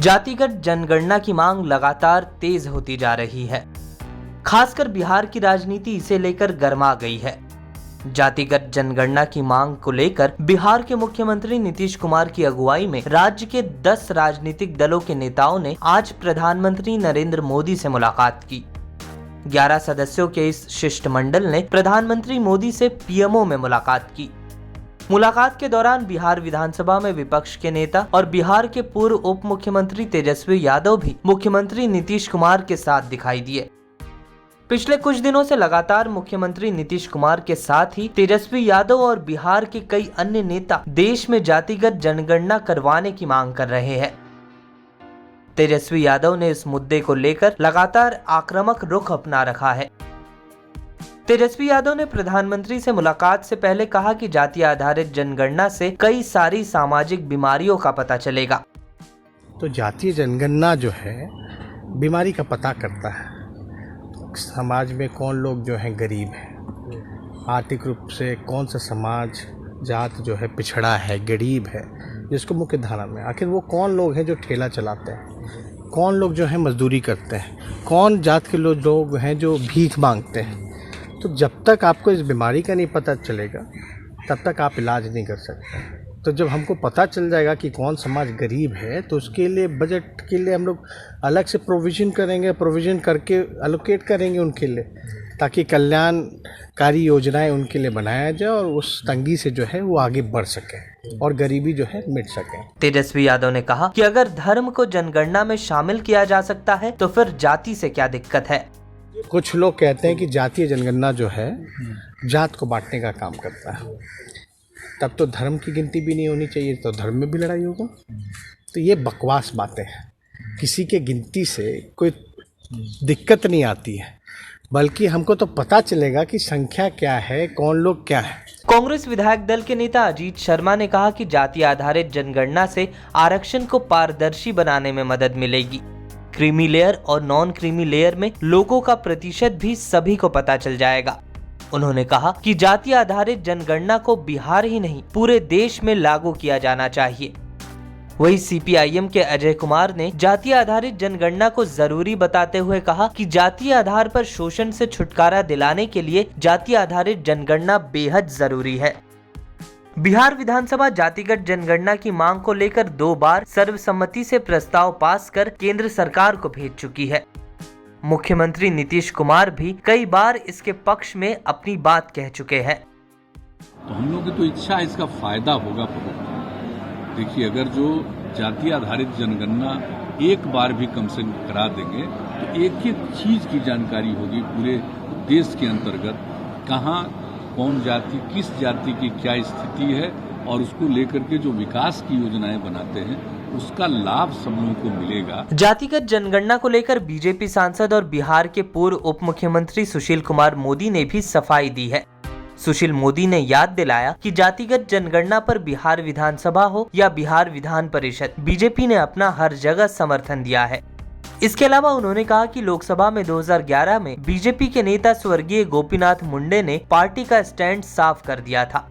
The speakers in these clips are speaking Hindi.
जातिगत जनगणना की मांग लगातार तेज होती जा रही है। खासकर बिहार की राजनीति इसे लेकर गर्मा गई है। जातिगत जनगणना की मांग को लेकर बिहार के मुख्यमंत्री नीतीश कुमार की अगुवाई में राज्य के 10 राजनीतिक दलों के नेताओं ने आज प्रधानमंत्री नरेंद्र मोदी से मुलाकात की। 11 सदस्यों के इस शिष्टमंडल ने प्रधानमंत्री मोदी से पीएमओ में मुलाकात की। मुलाकात के दौरान बिहार विधानसभा में विपक्ष के नेता और बिहार के पूर्व उप मुख्यमंत्री तेजस्वी यादव भी मुख्यमंत्री नीतीश कुमार के साथ दिखाई दिए। पिछले कुछ दिनों से लगातार मुख्यमंत्री नीतीश कुमार के साथ ही तेजस्वी यादव और बिहार के कई अन्य नेता देश में जातिगत जनगणना करवाने की मांग कर रहे हैं। तेजस्वी यादव ने इस मुद्दे को लेकर लगातार आक्रामक रुख अपना रखा है। तेजस्वी यादव ने प्रधानमंत्री से मुलाकात से पहले कहा कि जाति आधारित जनगणना से कई सारी सामाजिक बीमारियों का पता चलेगा। तो जातीय जनगणना जो है बीमारी का पता करता है। समाज में कौन लोग जो हैं गरीब हैं, आर्थिक रूप से कौन सा समाज जात जो है पिछड़ा है, गरीब है, जिसको मुख्य धारा में आखिर वो कौन लोग हैं जो ठेला चलाते हैं, कौन लोग जो है मजदूरी करते हैं, कौन जात के लोग हैं जो भीख मांगते हैं। तो जब तक आपको इस बीमारी का नहीं पता चलेगा तब तक आप इलाज नहीं कर सकते। तो जब हमको पता चल जाएगा कि कौन समाज गरीब है तो उसके लिए बजट के लिए हम लोग अलग से प्रोविज़न करेंगे, प्रोविज़न करके एलोकेट करेंगे उनके लिए, ताकि कल्याणकारी योजनाएं उनके लिए बनाया जाए और उस तंगी से जो है वो आगे बढ़ सके और गरीबी जो है मिट सके। तेजस्वी यादव ने कहा कि अगर धर्म को जनगणना में शामिल किया जा सकता है तो फिर जाति से क्या दिक्कत है। कुछ लोग कहते हैं कि जातीय जनगणना जो है जात को बांटने का काम करता है, तब तो धर्म की गिनती भी नहीं होनी चाहिए, तो धर्म में भी लड़ाई होगा। तो ये बकवास बातें हैं। किसी के गिनती से कोई दिक्कत नहीं आती है, बल्कि हमको तो पता चलेगा कि संख्या क्या है, कौन लोग क्या है। कांग्रेस विधायक दल के नेता अजीत शर्मा ने कहा कि जाति आधारित जनगणना से आरक्षण को पारदर्शी बनाने में मदद मिलेगी। क्रीमी लेयर और नॉन क्रीमी लेयर में लोगों का प्रतिशत भी सभी को पता चल जाएगा। उन्होंने कहा कि जाति आधारित जनगणना को बिहार ही नहीं पूरे देश में लागू किया जाना चाहिए। वहीं सीपीआईएम के अजय कुमार ने जाति आधारित जनगणना को जरूरी बताते हुए कहा कि जाति आधार पर शोषण से छुटकारा दिलाने के लिए जाति आधारित जनगणना बेहद जरूरी है। बिहार विधानसभा जातिगत जनगणना की मांग को लेकर 2 बार सर्वसम्मति से प्रस्ताव पास कर केंद्र सरकार को भेज चुकी है। मुख्यमंत्री नीतीश कुमार भी कई बार इसके पक्ष में अपनी बात कह चुके हैं। तो हम लोग की तो इच्छा है इसका फायदा होगा। देखिए, अगर जो जाति आधारित जनगणना एक बार भी कम से कम करा देंगे तो एक एक चीज की जानकारी होगी पूरे देश के अंतर्गत, कहाँ कौन जाति किस जाति की क्या स्थिति है, और उसको लेकर के जो विकास की योजनाएं बनाते हैं उसका लाभ सब लोगों को मिलेगा। जातिगत जनगणना को लेकर बीजेपी सांसद और बिहार के पूर्व उप मुख्यमंत्री सुशील कुमार मोदी ने भी सफाई दी है। सुशील मोदी ने याद दिलाया कि जातिगत जनगणना पर बिहार विधानसभा हो या बिहार विधान परिषद, बीजेपी ने अपना हर जगह समर्थन दिया है। इसके अलावा उन्होंने कहा कि लोकसभा में 2011 में बीजेपी के नेता स्वर्गीय गोपीनाथ मुंडे ने पार्टी का स्टैंड साफ कर दिया था।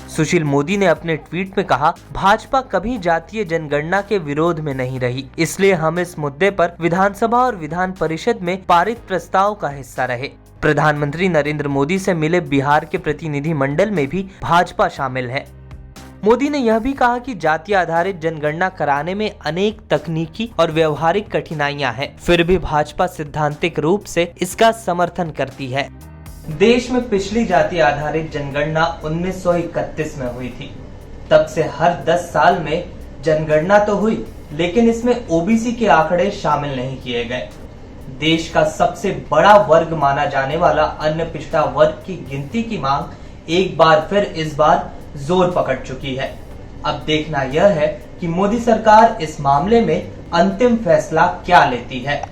सुशील मोदी ने अपने ट्वीट में कहा, भाजपा कभी जातीय जनगणना के विरोध में नहीं रही, इसलिए हम इस मुद्दे पर विधानसभा और विधान परिषद में पारित प्रस्ताव का हिस्सा रहे। प्रधानमंत्री नरेंद्र मोदी से मिले बिहार के प्रतिनिधि मंडल में भी भाजपा शामिल है। मोदी ने यह भी कहा कि जाति आधारित जनगणना कराने में अनेक तकनीकी और व्यवहारिक कठिनाइयां हैं, फिर भी भाजपा सिद्धांतिक रूप से इसका समर्थन करती है। देश में पिछली जाति आधारित जनगणना 1931 में हुई थी। तब से हर 10 साल में जनगणना तो हुई, लेकिन इसमें ओबीसी के आंकड़े शामिल नहीं किए गए। देश का सबसे बड़ा वर्ग माना जाने वाला अन्य पिछड़ा वर्ग की गिनती की मांग एक बार फिर इस बार जोर पकड़ चुकी है। अब देखना यह है कि मोदी सरकार इस मामले में अंतिम फैसला क्या लेती है।